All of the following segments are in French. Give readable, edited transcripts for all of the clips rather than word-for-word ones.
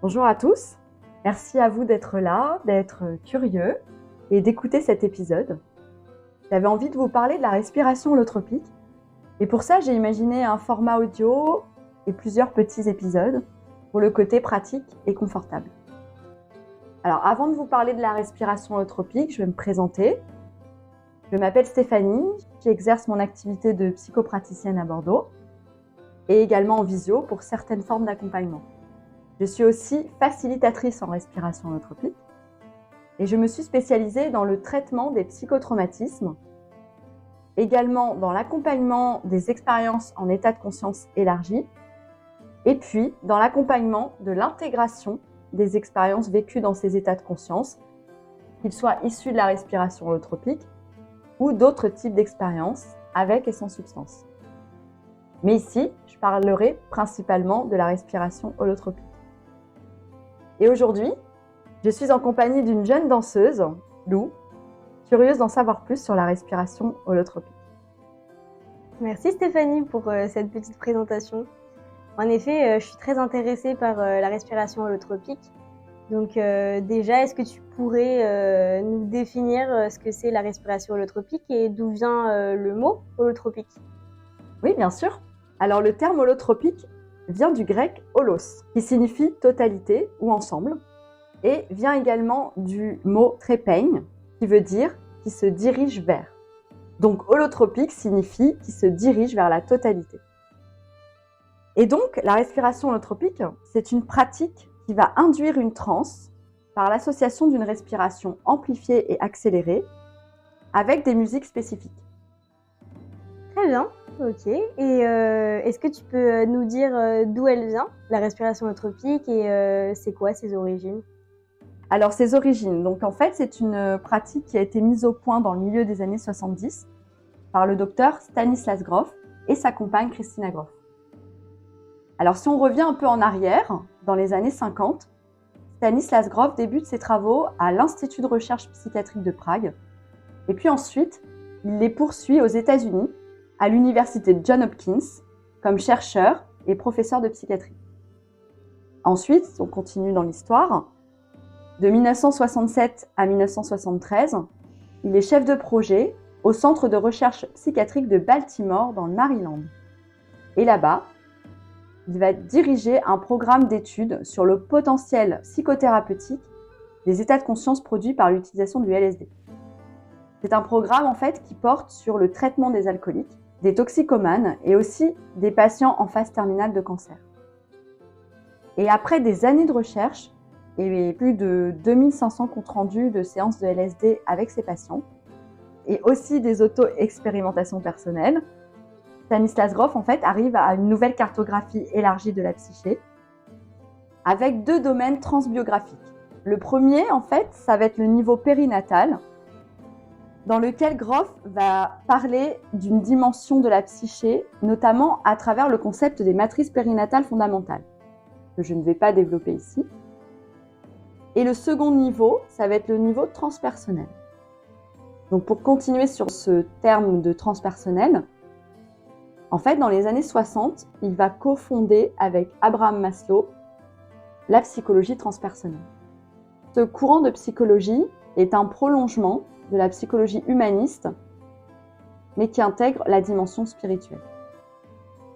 Bonjour à tous, merci à vous d'être là, d'être curieux et d'écouter cet épisode. J'avais envie de vous parler de la respiration holotropique et pour ça j'ai imaginé un format audio et plusieurs petits épisodes pour le côté pratique et confortable. Alors avant de vous parler de la respiration holotropique, je vais me présenter. Je m'appelle Stéphanie, j'exerce mon activité de psychopraticienne à Bordeaux et également en visio pour certaines formes d'accompagnement. Je suis aussi facilitatrice en respiration holotropique et je me suis spécialisée dans le traitement des psychotraumatismes, également dans l'accompagnement des expériences en état de conscience élargi et puis dans l'accompagnement de l'intégration des expériences vécues dans ces états de conscience, qu'ils soient issus de la respiration holotropique ou d'autres types d'expériences avec et sans substance. Mais ici, je parlerai principalement de la respiration holotropique. Et aujourd'hui, je suis en compagnie d'une jeune danseuse, Lou, curieuse d'en savoir plus sur la respiration holotropique. Merci Stéphanie pour cette petite présentation. En effet, je suis très intéressée par la respiration holotropique. Donc déjà, est-ce que tu pourrais nous définir ce que c'est la respiration holotropique et d'où vient le mot holotropique ? Oui, bien sûr. Alors le terme holotropique vient du grec holos, qui signifie totalité ou ensemble, et vient également du mot trépeigne, qui veut dire qui se dirige vers. Donc holotropique signifie qui se dirige vers la totalité. Et donc la respiration holotropique, c'est une pratique qui va induire une transe par l'association d'une respiration amplifiée et accélérée avec des musiques spécifiques. Très bien, ok. Et est-ce que tu peux nous dire d'où elle vient, la respiration holotropique, et c'est quoi ses origines ? Alors ses origines, donc en fait c'est une pratique qui a été mise au point dans le milieu des années 70 par le docteur Stanislas Grof et sa compagne Christina Grof. Alors si on revient un peu en arrière, dans les années 50, Stanislas Grof débute ses travaux à l'Institut de recherche psychiatrique de Prague et puis ensuite il les poursuit aux États-Unis à l'université Johns Hopkins comme chercheur et professeur de psychiatrie. Ensuite, on continue dans l'histoire. De 1967 à 1973, il est chef de projet au Centre de recherche psychiatrique de Baltimore dans le Maryland. Et là-bas, il va diriger un programme d'études sur le potentiel psychothérapeutique des états de conscience produits par l'utilisation du LSD. C'est un programme en fait qui porte sur le traitement des alcooliques, des toxicomanes et aussi des patients en phase terminale de cancer. Et après des années de recherche et plus de 2500 comptes rendus de séances de LSD avec ses patients, et aussi des auto-expérimentations personnelles, Stanislas Grof en fait arrive à une nouvelle cartographie élargie de la psyché avec 2 domaines transbiographiques. Le premier en fait, ça va être le niveau périnatal, dans lequel Grof va parler d'une dimension de la psyché, notamment à travers le concept des matrices périnatales fondamentales, que je ne vais pas développer ici. Et le second niveau, ça va être le niveau transpersonnel. Donc pour continuer sur ce terme de transpersonnel, en fait, dans les années 60, il va cofonder avec Abraham Maslow la psychologie transpersonnelle. Ce courant de psychologie est un prolongement de la psychologie humaniste, mais qui intègre la dimension spirituelle.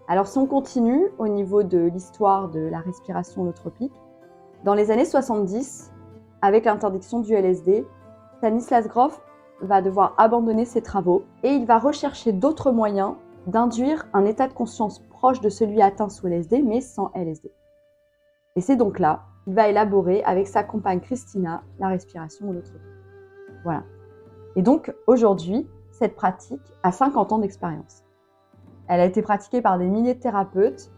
Alors si on continue au niveau de l'histoire de la respiration holotropique, dans les années 70, avec l'interdiction du LSD, Stanislas Grof va devoir abandonner ses travaux et il va rechercher d'autres moyens d'induire un état de conscience proche de celui atteint sous LSD, mais sans LSD. Et c'est donc là qu'il va élaborer avec sa compagne Christina la respiration holotropique. Voilà. Et donc aujourd'hui, cette pratique a 50 ans d'expérience. Elle a été pratiquée par des milliers de thérapeutes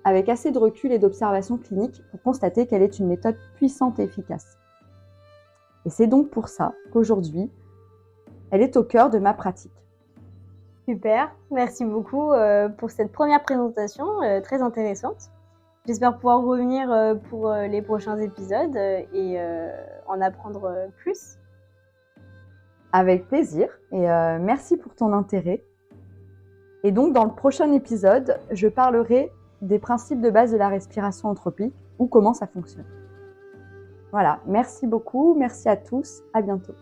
avec assez de recul et d'observation clinique pour constater qu'elle est une méthode puissante et efficace. Et c'est donc pour ça qu'aujourd'hui, elle est au cœur de ma pratique. Super, merci beaucoup pour cette première présentation très intéressante. J'espère pouvoir revenir pour les prochains épisodes et en apprendre plus. Avec plaisir et merci pour ton intérêt. Et donc dans le prochain épisode, je parlerai des principes de base de la respiration anthropique ou comment ça fonctionne. Voilà, merci beaucoup, merci à tous, à bientôt.